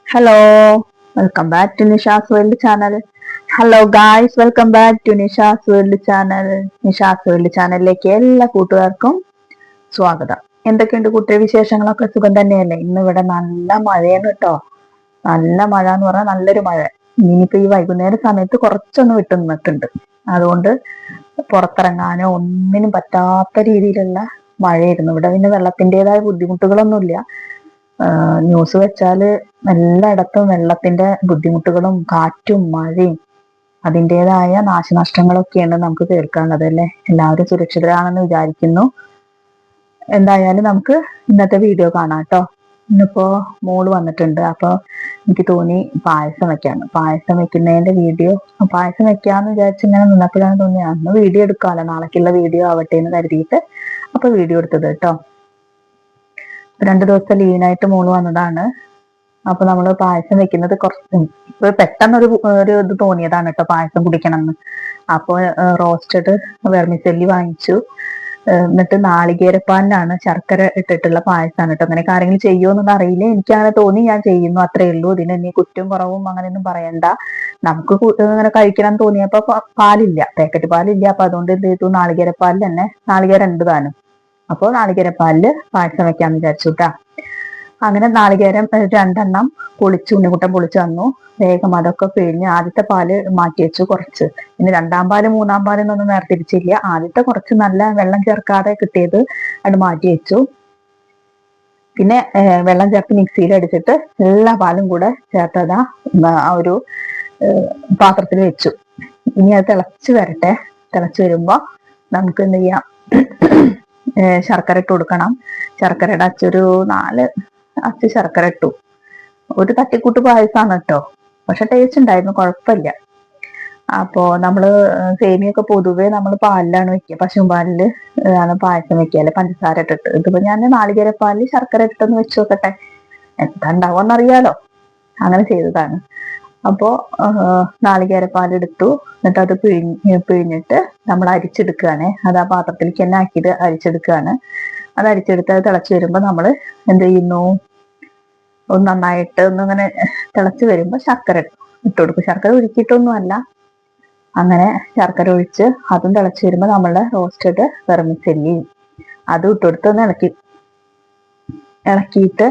Hello, welcome back to Nisha's World Channel. Hello guys, welcome back to Nisha's World Channel. Nisha's World ചാനലിലേക്ക് എല്ലാ കൂട്ടുകാർക്കും സ്വാഗതം. എന്തൊക്കെയുണ്ട് കൂട്ടുകാർ, വിശേഷങ്ങളൊക്കെ സുഖം തന്നെയല്ലേ? ഇന്ന് ഇവിടെ നല്ല മഴയാണ് കേട്ടോ. നല്ല മഴ എന്ന് പറഞ്ഞാൽ നല്ലൊരു മഴ. ഇനിയിപ്പോ ഈ വൈകുന്നേര സമയത്ത് കുറച്ചൊന്ന് വിട്ടു നിന്നിട്ടുണ്ട്. അതുകൊണ്ട് പുറത്തിറങ്ങാനോ ഒന്നിനും പറ്റാത്ത രീതിയിലുള്ള മഴയായിരുന്നു. ഇവിടെ പിന്നെ വെള്ളത്തിൻ്റെതായ ബുദ്ധിമുട്ടുകളൊന്നുമില്ല. ന്യൂസ് വെച്ചാല് എല്ലായിടത്തും വെള്ളത്തിന്റെ ബുദ്ധിമുട്ടുകളും കാറ്റും മഴയും അതിൻ്റെതായ നാശനഷ്ടങ്ങളൊക്കെയാണ് നമുക്ക് കേൾക്കാനുള്ളത് അല്ലേ. എല്ലാവരും സുരക്ഷിതരാണെന്ന് വിചാരിക്കുന്നു. എന്തായാലും നമുക്ക് ഇന്നത്തെ വീഡിയോ കാണാം കേട്ടോ. ഇന്നിപ്പോ മോള് വന്നിട്ടുണ്ട്. അപ്പൊ എനിക്ക് തോന്നി പായസം വെക്കാണ്. പായസം വെക്കുന്നതിന്റെ വീഡിയോ, പായസം വെക്കാന്ന് വിചാരിച്ച് ഇങ്ങനെ നിന്നപ്പോഴാണ് തോന്നി അന്ന് വീഡിയോ എടുക്കാമല്ലോ, നാളേക്കുള്ള വീഡിയോ ആവട്ടെ എന്ന് കരുതിയിട്ട് അപ്പൊ വീഡിയോ എടുത്തത് കേട്ടോ. 2 ദിവസത്തെ ലീവിനായിട്ട് മോള് വന്നതാണ്. അപ്പൊ നമ്മള് പായസം വെക്കുന്നത് കുറച്ച് പെട്ടെന്നൊരു ഇത് തോന്നിയതാണ് കേട്ടോ, പായസം കുടിക്കണം എന്ന്. അപ്പോൾ റോസ്റ്റഡ് വെർമിസെല്ലി വാങ്ങിച്ചു. എന്നിട്ട് നാളികേരപ്പാലിലാണ് ശർക്കര ഇട്ടിട്ടുള്ള പായസമാണ് കേട്ടോ. അങ്ങനെയൊക്കെ ആരെങ്കിലും ചെയ്യുമോന്നൊന്നും അറിയില്ല, എനിക്കങ്ങനെ തോന്നി, ഞാൻ ചെയ്യുന്നു, അത്രേ ഉള്ളൂ. ഇതിന് ഇനി കുറ്റവും കുറവും അങ്ങനെയൊന്നും പറയണ്ട. നമുക്ക് അങ്ങനെ കഴിക്കണം തോന്നിയപ്പോ പാലില്ല, പാക്കറ്റ് പാലില്ല. അപ്പൊ അതുകൊണ്ട് എന്ത് ചെയ്തു, നാളികേരപ്പാലിൽ തന്നെ, നാളികേരം ഉണ്ട് താനും. അപ്പോൾ നാളികേരപ്പാലില് പായസം വെക്കാന്ന് വിചാരിച്ചു കേട്ടാ. അങ്ങനെ നാളികേരം 2 പൊളിച്ചു, ഉണ്ണിക്കുട്ടൻ പൊളിച്ചു തന്നു. വേഗം അതൊക്കെ പിഴിഞ്ഞ് ആദ്യത്തെ പാല് മാറ്റി വെച്ചു കുറച്ച്. പിന്നെ 2ാം പാല് 3ാം പാല് എന്നൊന്നും വേർതിരിച്ചില്ല. ആദ്യത്തെ കുറച്ച് നല്ല വെള്ളം ചേർക്കാതെ കിട്ടിയത് അത് മാറ്റി വെച്ചു. പിന്നെ വെള്ളം ചേർത്ത് മിക്സിയിൽ അടിച്ചിട്ട് എല്ലാ പാലും കൂടെ ചേർത്തതാ ആ ഒരു പാത്രത്തിൽ വെച്ചു. ഇനി അത് തിളച്ച് വരട്ടെ. തിളച്ച് വരുമ്പോ നമുക്ക് എന്ത് ചെയ്യാം, ശർക്കര ഇട്ട് കൊടുക്കണം. ശർക്കരയുടെ അച്ചൊരു 4 അച്ച് ശർക്കര ഇട്ടു. ഒരു തട്ടിക്കൂട്ട് പായസമാണ് കേട്ടോ, പക്ഷെ ടേസ്റ്റ് ഉണ്ടായിരുന്നു, കുഴപ്പമില്ല. അപ്പോ നമ്മള് സേമിയൊക്കെ പൊതുവെ നമ്മൾ പാലിലാണ് വെക്കുക, പശുപാലില് ആണ് പായസം വെക്കുക, അല്ലെ പഞ്ചസാര ഇട്ടിട്ട്. ഇതിപ്പോ ഞാൻ നാളികേരപ്പാലിൽ ശർക്കര ഇട്ടൊന്ന് വെച്ച് നോക്കട്ടെ, എന്താ ഉണ്ടാവുമെന്നറിയാലോ, അങ്ങനെ ചെയ്തതാണ്. അപ്പോ നാളികേരപ്പാൽ എടുത്തു. എന്നിട്ട് അത് പിഴിഞ്ഞിട്ട് നമ്മൾ അരിച്ചെടുക്കുകയാണ്. അത് ആ പാത്രത്തിലേക്ക് തന്നെ ആക്കിയിട്ട് അരിച്ചെടുക്കുകയാണ്. അത് അരിച്ചെടുത്ത് അത് തിളച്ച് വരുമ്പോൾ നമ്മൾ എന്ത് ചെയ്യുന്നു, ഒന്ന് നന്നായിട്ട് ഒന്നിങ്ങനെ തിളച്ച് വരുമ്പോൾ ശർക്കര ഇട്ട് കൊടുക്കും. ശർക്കര ഉരുക്കിയിട്ടൊന്നും അല്ല, അങ്ങനെ ശർക്കര ഒഴിച്ച് അതും തിളച്ച് വരുമ്പോൾ നമ്മളുടെ റോസ്റ്റഡ് വെർമിസെല്ലി അതും ഇട്ടുകൊടുത്ത് ഒന്ന് ഇളക്കിയിട്ട്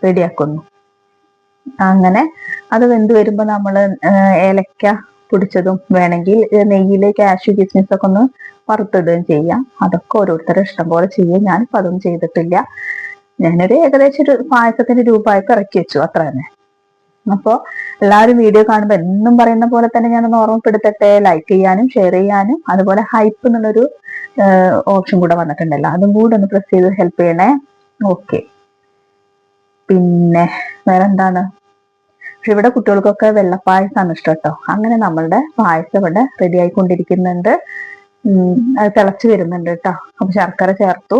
റെഡിയാക്കുന്നു. അങ്ങനെ അത് വെന്ത് വരുമ്പോൾ നമ്മൾ ഏലക്ക പൊടിച്ചതും വേണമെങ്കിൽ നെയ്യില് കാഷ്യൂ കിസ്മിസ് ഒക്കെ ഒന്ന് വറുത്തിടുകയും ചെയ്യാം. അതൊക്കെ ഓരോരുത്തരുടെ ഇഷ്ടം പോലെ ചെയ്യും. ഞാനിപ്പോൾ അതൊന്നും ചെയ്തിട്ടില്ല. ഞാനൊരു ഏകദേശം ഒരു പായസത്തിന്റെ രൂപമായിട്ട് ഇറക്കി വെച്ചു, അത്ര തന്നെ. അപ്പോൾ എല്ലാവരും വീഡിയോ കാണുമ്പോൾ എന്നും പറയുന്ന പോലെ തന്നെ ഞാനൊന്ന് ഓർമ്മപ്പെടുത്തട്ടെ, ലൈക്ക് ചെയ്യാനും ഷെയർ ചെയ്യാനും. അതുപോലെ ഹൈപ്പ് എന്നുള്ളൊരു ഓപ്ഷൻ കൂടെ വന്നിട്ടുണ്ടല്ലോ, അതും കൂടെ ഒന്ന് പ്രസ് ചെയ്ത് ഹെൽപ്പ് ചെയ്യണേ. ഓക്കെ, പിന്നെ വേറെ എന്താണ്, പക്ഷെ ഇവിടെ കുട്ടികൾക്കൊക്കെ വെള്ളപ്പായസമാണ് ഇഷ്ടം കേട്ടോ. അങ്ങനെ നമ്മളുടെ പായസം ഇവിടെ റെഡി ആയിക്കൊണ്ടിരിക്കുന്നുണ്ട്. അത് തിളച്ച് വരുന്നുണ്ട് കേട്ടോ. അപ്പൊ ശർക്കര ചേർത്തു.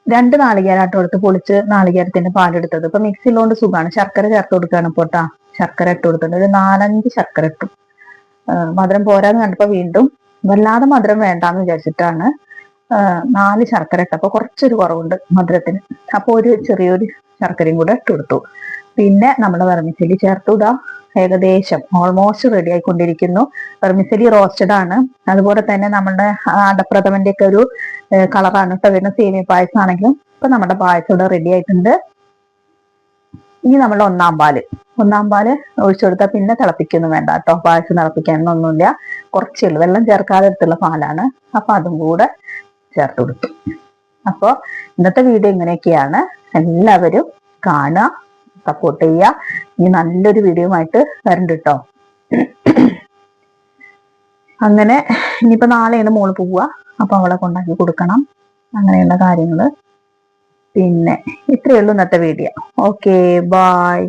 2 നാളികേരാട്ടോ എടുത്ത് പൊളിച്ച് നാളികേരത്തിന്റെ പാലെടുത്തത്. ഇപ്പൊ മിക്സിയിലോണ്ട് സുഖമാണ്. ശർക്കര ചേർത്ത് കൊടുക്കുകയാണ് ഇപ്പോൾ കേട്ടാ. ശർക്കര ഇട്ട് കൊടുത്തിട്ടുണ്ട്. ഒരു 4-5 ശർക്കര ഇട്ടു. മധുരം പോരാന്ന് കണ്ടപ്പോ വീണ്ടും വല്ലാതെ മധുരം വേണ്ടാന്ന് വിചാരിച്ചിട്ടാണ് 4 ശർക്കര ഇട്ടപ്പോ കുറച്ചൊരു കുറവുണ്ട് മധുരത്തിന്. അപ്പൊ ഒരു ചെറിയൊരു ശർക്കരയും കൂടെ ഇട്ട് കൊടുത്തു. പിന്നെ നമ്മുടെ വെർമിസെല്ലി ചേർത്തു. ഇതാ ഏകദേശം ഓൾമോസ്റ്റ് റെഡി ആയിക്കൊണ്ടിരിക്കുന്നു. വെർമിസെല്ലി റോസ്റ്റഡ് ആണ്. അതുപോലെ തന്നെ നമ്മുടെ അടപ്രഥമന്റെ ഒക്കെ ഒരു കളറാണ് കേട്ടോ വരുന്ന. സേമിയ പായസം ആണെങ്കിലും ഇപ്പൊ നമ്മുടെ പായസം ഇവിടെ റെഡി ആയിട്ടുണ്ട്. ഇനി നമ്മുടെ 1ാം പാല് ഒഴിച്ചു കൊടുത്താൽ പിന്നെ തിളപ്പിക്കൊന്നും വേണ്ട കേട്ടോ. പായസം തിളപ്പിക്കാനൊന്നുമില്ല, കുറച്ചേ ഉള്ളൂ, വെള്ളം ചേർക്കാതെ എടുത്തുള്ള പാലാണ്. അപ്പൊ അതും കൂടെ ചേർത്ത് കൊടുത്തു. അപ്പോൾ ഇന്നത്തെ വീഡിയോ ഇങ്ങനെയൊക്കെയാണ്. എല്ലാവരും കാണുക, സപ്പോർട്ട് ചെയ്യുക. ഇനി നല്ലൊരു വീഡിയോ ആയിട്ട് വരണ്ട കേട്ടോ. അങ്ങനെ ഇനിയിപ്പോ നാളെയാണ് മോള് പോവുക. അപ്പൊ അവളെ കൊണ്ടാക്കി കൊടുക്കണം, അങ്ങനെയുള്ള കാര്യങ്ങള്. പിന്നെ ഇത്രയേ ഉള്ളൂ ഇന്നത്തെ വീഡിയോ. Okay, by.